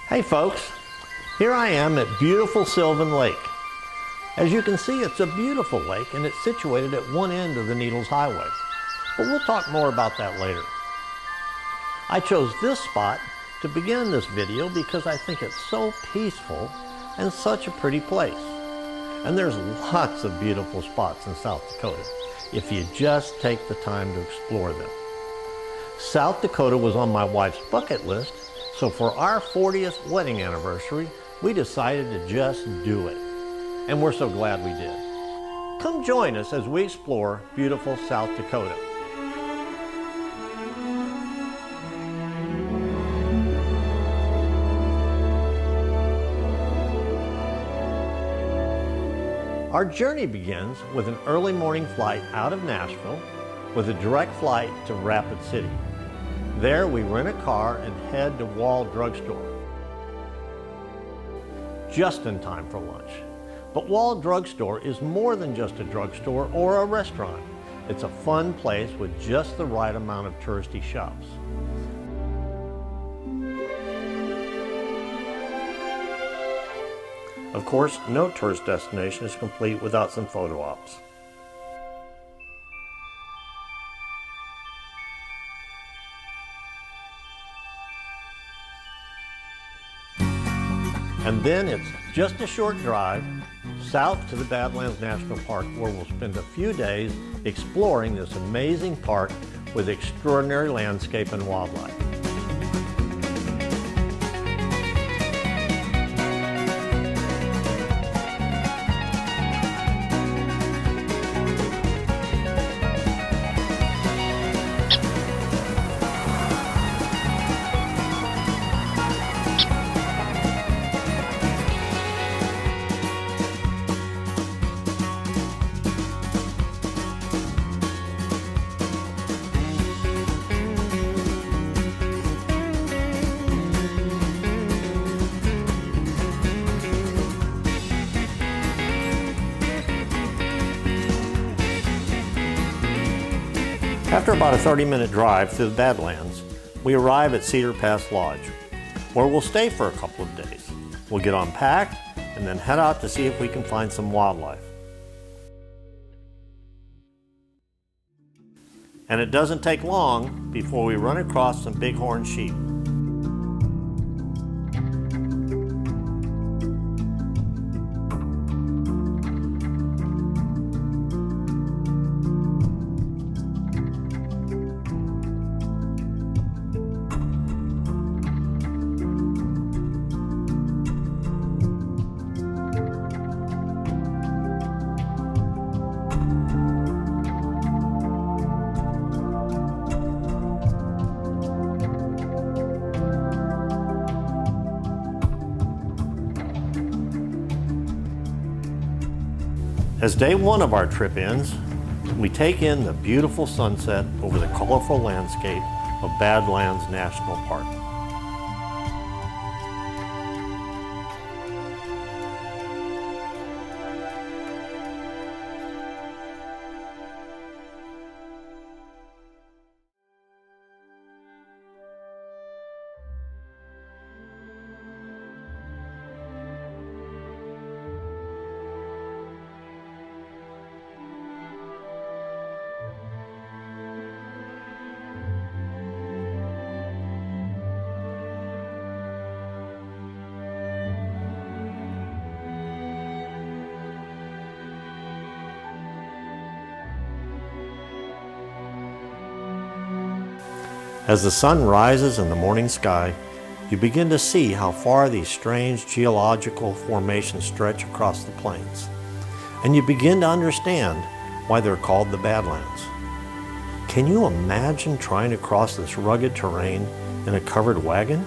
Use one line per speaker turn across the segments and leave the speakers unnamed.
Hey folks, here I am at beautiful Sylvan Lake. As you can see, it's a beautiful lake and it's situated at one end of the Needles Highway. But we'll talk more about that later. I chose this spot to begin this video because I think it's so peaceful and such a pretty place. And there's lots of beautiful spots in South Dakota if you just take the time to explore them. South Dakota was on my wife's bucket list, so for our 40th wedding anniversary, we decided to just do it. And we're so glad we did. Come join us as we explore beautiful South Dakota. Our journey begins with an early morning flight out of Nashville with a direct flight to Rapid City. There we rent a car and head to Wall Drugstore. Just in time for lunch. But Wall Drugstore is more than just a drugstore or a restaurant. It's a fun place with just the right amount of touristy shops. Of course, no tourist destination is complete without some photo ops. And then it's just a short drive south to the Badlands National Park, where we'll spend a few days exploring this amazing park with extraordinary landscape and wildlife. After about a 30-minute drive through the Badlands, we arrive at Cedar Pass Lodge, where we'll stay for a couple of days. We'll get unpacked and then head out to see if we can find some wildlife. And it doesn't take long before we run across some bighorn sheep. As day one of our trip ends, we take in the beautiful sunset over the colorful landscape of Badlands National Park. As the sun rises in the morning sky, you begin to see how far these strange geological formations stretch across the plains. And you begin to understand why they're called the Badlands. Can you imagine trying to cross this rugged terrain in a covered wagon?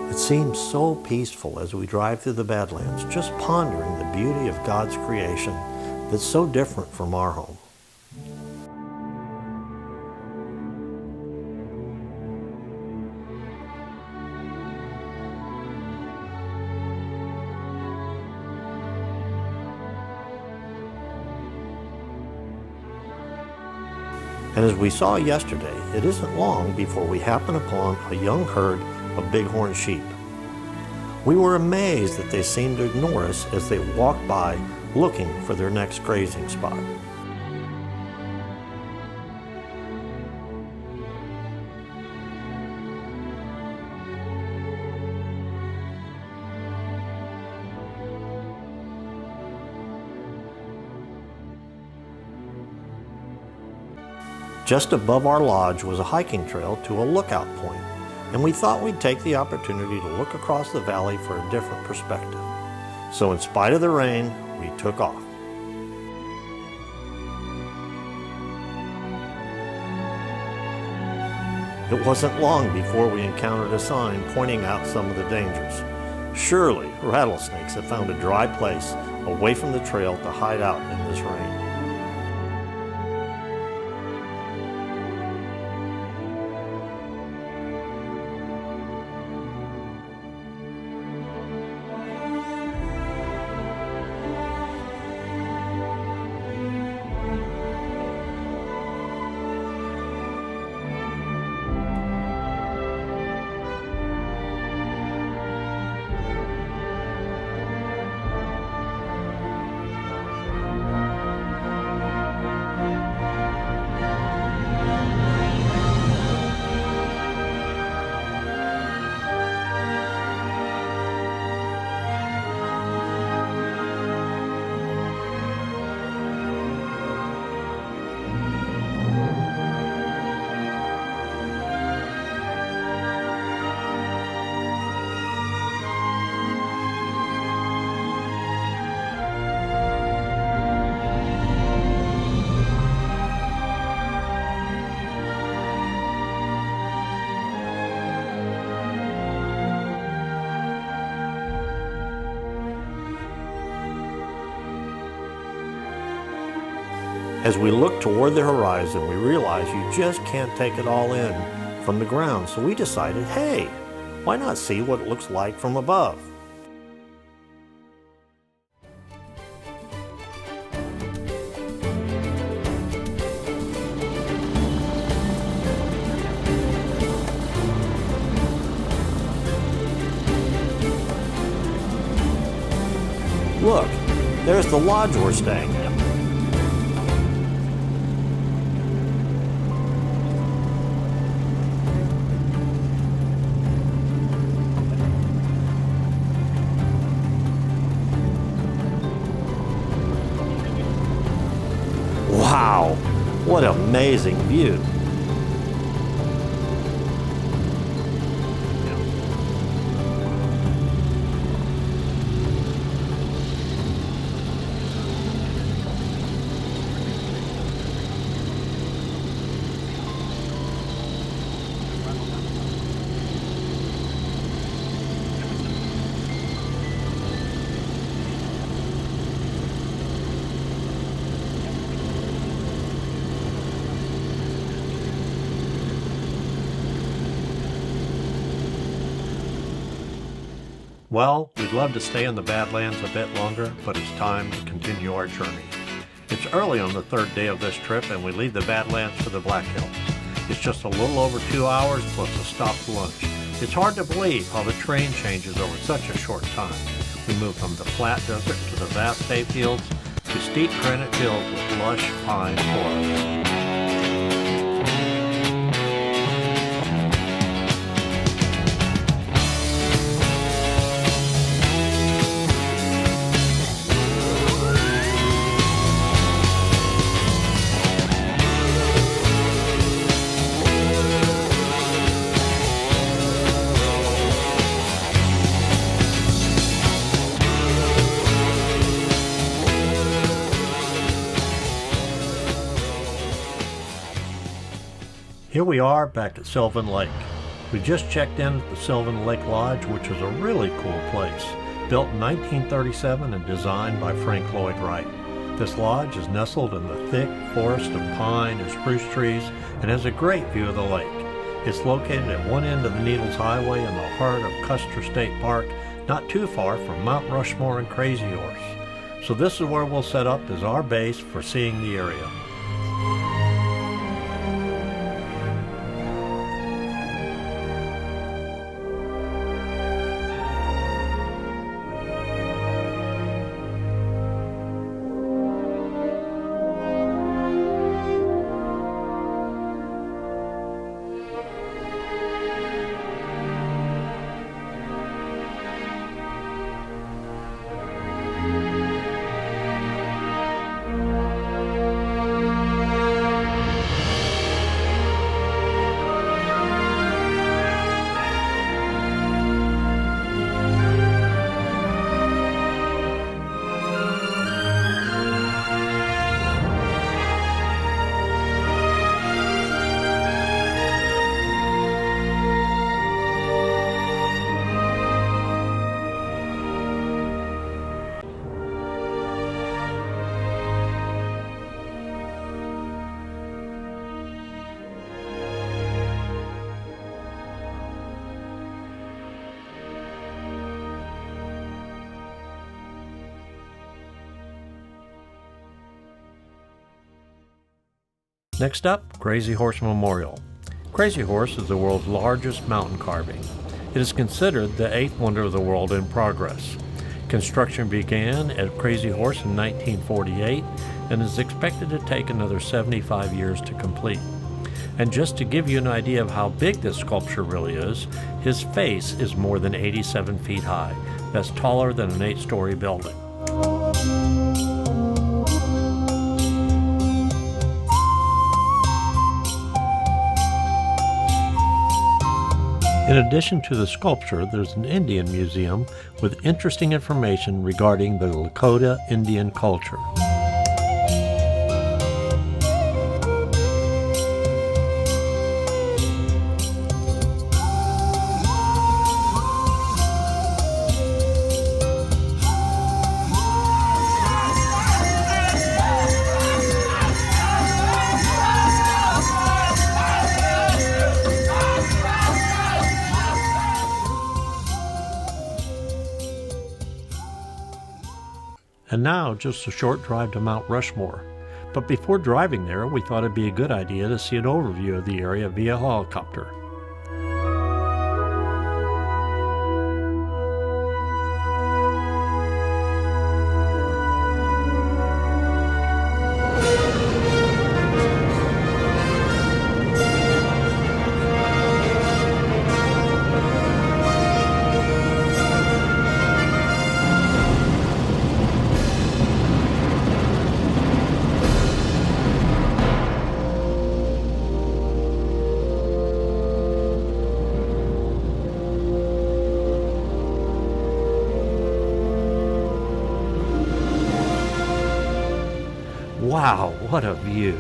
It seems so peaceful as we drive through the Badlands, just pondering the beauty of God's creation, that's so different from our home. And as we saw yesterday, it isn't long before we happen upon a young herd of bighorn sheep. We were amazed that they seemed to ignore us as they walked by looking for their next grazing spot. Just above our lodge was a hiking trail to a lookout point, and we thought we'd take the opportunity to look across the valley for a different perspective. So in spite of the rain, we took off. It wasn't long before we encountered a sign pointing out some of the dangers. Surely rattlesnakes had found a dry place away from the trail to hide out in this rain. As we looked toward the horizon, we realized you just can't take it all in from the ground, so we decided, hey, why not see what it looks like from above? Look, there's the lodge we're staying in. Wow, what an amazing view. Well, we'd love to stay in the Badlands a bit longer, but it's time to continue our journey. It's early on the third day of this trip, and we leave the Badlands for the Black Hills. It's just a little over 2 hours plus a stop for lunch. It's hard to believe how the terrain changes over such a short time. We move from the flat desert to the vast hayfields to steep granite hills with lush pine forests. Here we are back at Sylvan Lake. We just checked in at the Sylvan Lake Lodge, which is a really cool place. Built in 1937 and designed by Frank Lloyd Wright. This lodge is nestled in the thick forest of pine and spruce trees and has a great view of the lake. It's located at one end of the Needles Highway in the heart of Custer State Park, not too far from Mount Rushmore and Crazy Horse. So this is where we'll set up as our base for seeing the area. Next up, Crazy Horse Memorial. Crazy Horse is the world's largest mountain carving. It is considered the 8th wonder of the world in progress. Construction began at Crazy Horse in 1948 and is expected to take another 75 years to complete. And just to give you an idea of how big this sculpture really is, his face is more than 87 feet high. That's taller than an 8-story building. In addition to the sculpture, there's an Indian museum with interesting information regarding the Dakota Indian culture. And now, just a short drive to Mount Rushmore. But before driving there, we thought it'd be a good idea to see an overview of the area via helicopter. Wow, what a view!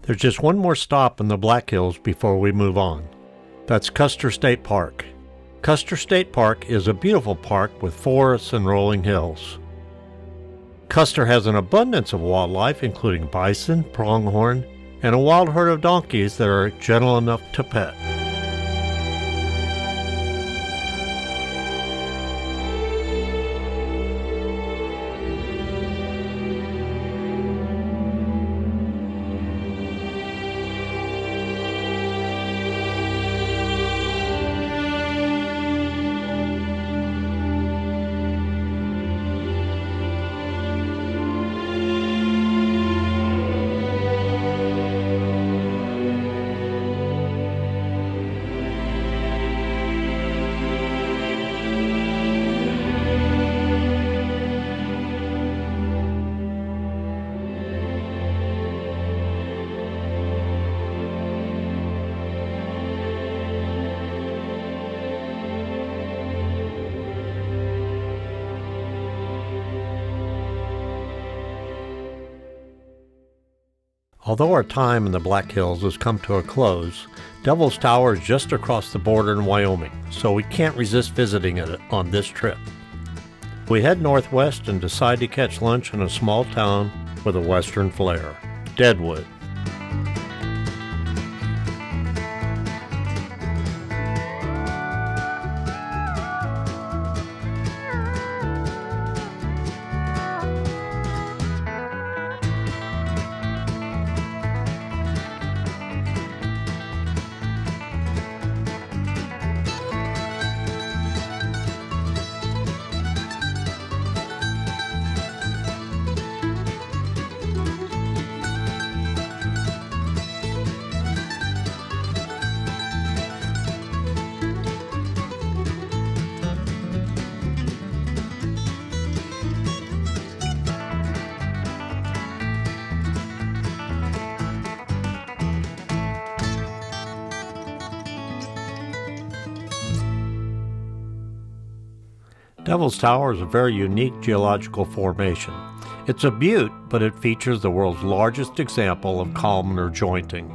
There's just one more stop in the Black Hills before we move on. That's Custer State Park. Custer State Park is a beautiful park with forests and rolling hills. Custer has an abundance of wildlife, including bison, pronghorn, and a wild herd of donkeys that are gentle enough to pet. Although our time in the Black Hills has come to a close, Devil's Tower is just across the border in Wyoming, so we can't resist visiting it on this trip. We head northwest and decide to catch lunch in a small town with a western flair, Deadwood. Devil's Tower is a very unique geological formation. It's a butte, but it features the world's largest example of columnar jointing.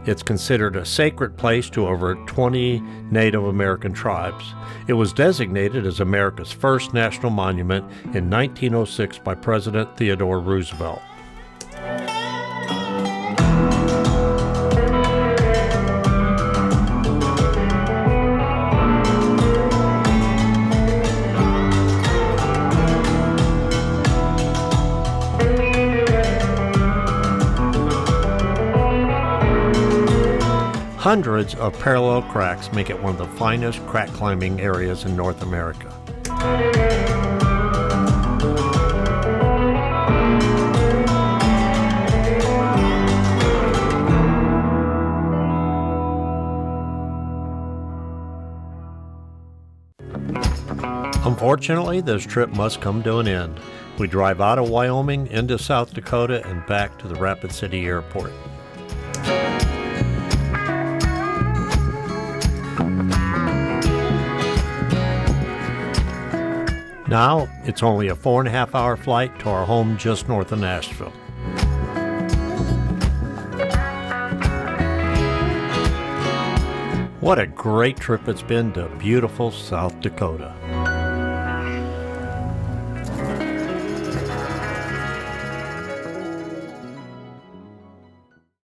It's considered a sacred place to over 20 Native American tribes. It was designated as America's first national monument in 1906 by President Theodore Roosevelt. Hundreds of parallel cracks make it one of the finest crack climbing areas in North America. Unfortunately, this trip must come to an end. We drive out of Wyoming into South Dakota and back to the Rapid City Airport. Now, it's only a 4.5-hour flight to our home just north of Nashville. What a great trip it's been to beautiful South Dakota.